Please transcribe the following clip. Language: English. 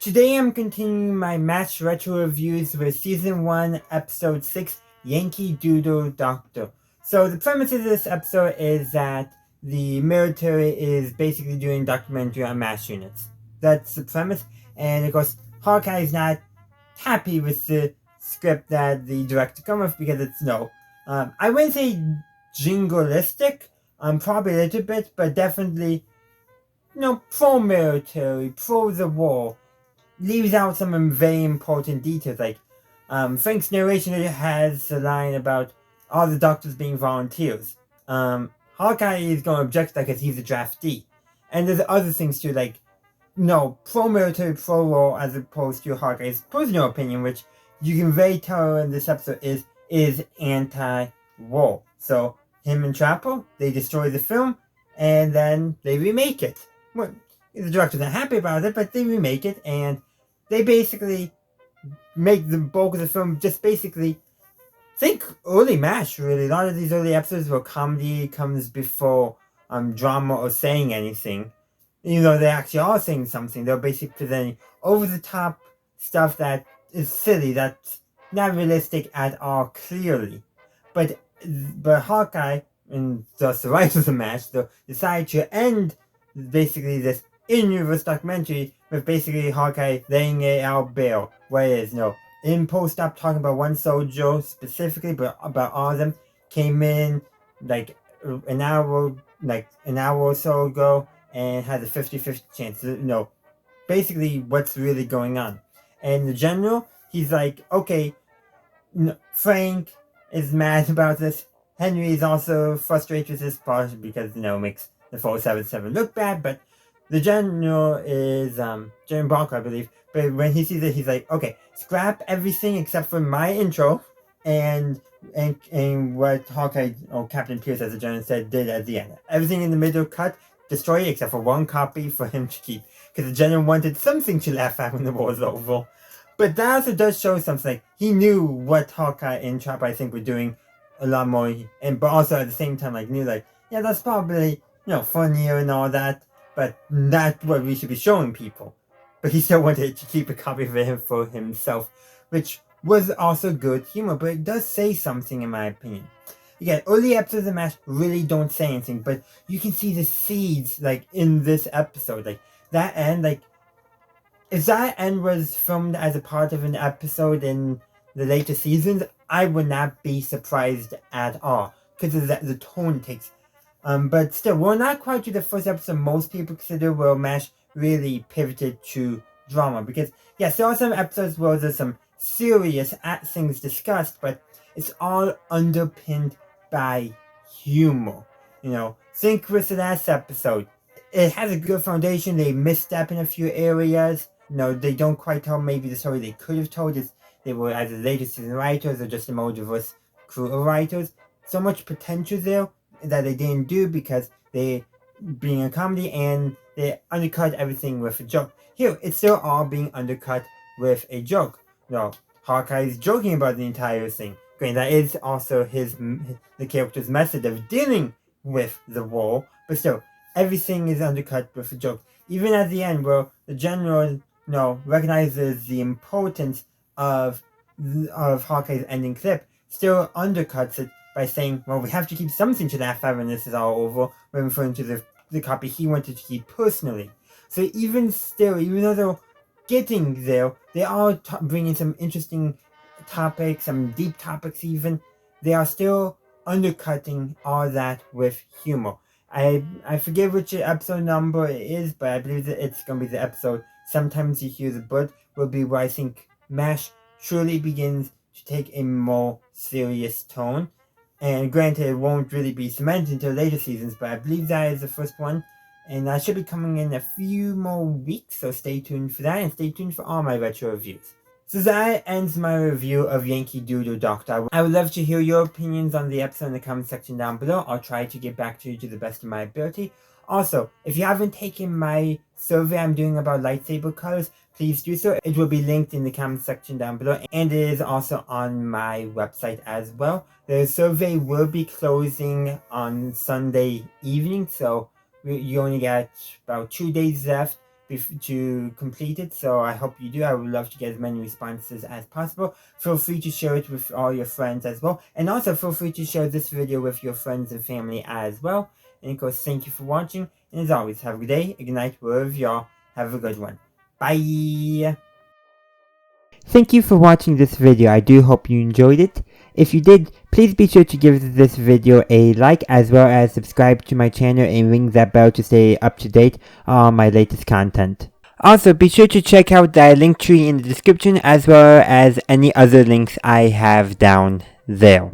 Today I'm continuing my match retro reviews with Season 1, Episode 6, Yankee Doodle Doctor. So the premise of this episode is that the military is basically doing documentary on MASH units. That's the premise, and of course Hawkeye's not happy with the script that the director come with because it's I wouldn't say jingoistic, probably a little bit, but definitely pro-military, pro-the war, leaves out some very important details. Like, Frank's narration has a line about all the doctors being volunteers. Hawkeye is going to object to that because he's a draftee. And there's other things too, like, pro-military, pro-war, as opposed to Hawkeye's personal opinion, which you can very tell in this episode is anti-war. So, him and Trapper, they destroy the film, and then they remake it. Well, the director's not happy about it, but they remake it, and they basically make the bulk of the film just basically think early MASH, really. A lot of these early episodes where comedy comes before drama or saying anything. Even though they actually are saying something, they're basically presenting over-the-top stuff that is silly, that's not realistic at all, clearly. But Hawkeye, and thus the writers of MASH, decide to end basically this in-universe documentary with basically Hawkeye laying it out bare. What it is, in post-op talking about one soldier specifically, but about all of them, came in like an hour or so ago and had a 50-50 chance. Basically what's really going on. And the general, he's like, okay, Frank is mad about this. Henry is also frustrated with this part because, it makes the 477 look bad, but the general is General Barker, I believe. But when he sees it, he's like, okay, scrap everything except for my intro and what Hawkeye or Captain Pierce, as the general said, did at the end. Everything in the middle cut, destroy it except for one copy for him to keep. Because the general wanted something to laugh at when the war's over. But that also does show something. Like, he knew what Hawkeye and Trapper, I think, were doing a lot more. But also at the same time, knew, yeah, that's probably, funnier and all that. But that's what we should be showing people. But he still wanted to keep a copy of it for himself, which was also good humor, but it does say something in my opinion. Again, early episodes of MASH really don't say anything, but you can see the seeds, in this episode. That end, if that end was filmed as a part of an episode in the later seasons, I would not be surprised at all, because of the tone it takes. But still, we're not quite to the first episode most people consider where MASH really pivoted to drama. Because, yes, there are some episodes where there's some serious things discussed, but it's all underpinned by humor. Think with the last episode. It has a good foundation. They misstep in a few areas. They don't quite tell maybe the story they could have told. They were either later season writers or just a more diverse crew of writers. So much potential there that they didn't do because they being a comedy, and they undercut everything with a joke. Here, it's still all being undercut with a joke. Hawkeye's joking about the entire thing. Granted, that is also the character's method of dealing with the war, but still, everything is undercut with a joke. Even at the end, where the general, recognizes the importance of Hawkeye's ending clip, still undercuts it by saying, well, we have to keep something to laugh at when this is all over, when referring to the copy he wanted to keep personally. So even though they're getting there, they are bringing some interesting topics, some deep topics even, they are still undercutting all that with humor. I forget which episode number it is, but I believe that it's going to be the episode Sometimes You Hear the Bird, will be where I think MASH truly begins to take a more serious tone. And granted, it won't really be cemented until later seasons, but I believe that is the first one. And that should be coming in a few more weeks, so stay tuned for that, and stay tuned for all my retro reviews. So that ends my review of Yankee Doodle Doctor. I would love to hear your opinions on the episode in the comment section down below. I'll try to get back to you to the best of my ability. Also, if you haven't taken my survey I'm doing about lightsaber colors, please do so. It will be linked in the comment section down below, and it is also on my website as well. The survey will be closing on Sunday evening, so you only got about 2 days left to complete it, so I hope you do. I would love to get as many responses as possible. Feel free to share it with all your friends as well, and also feel free to share this video with your friends and family as well. And of course, thank you for watching, and as always, have a good day, a good night, wherever y'all. Have a good one. Bye! Thank you for watching this video. I do hope you enjoyed it. If you did, please be sure to give this video a like, as well as subscribe to my channel and ring that bell to stay up to date on my latest content. Also, be sure to check out the link tree in the description, as well as any other links I have down there.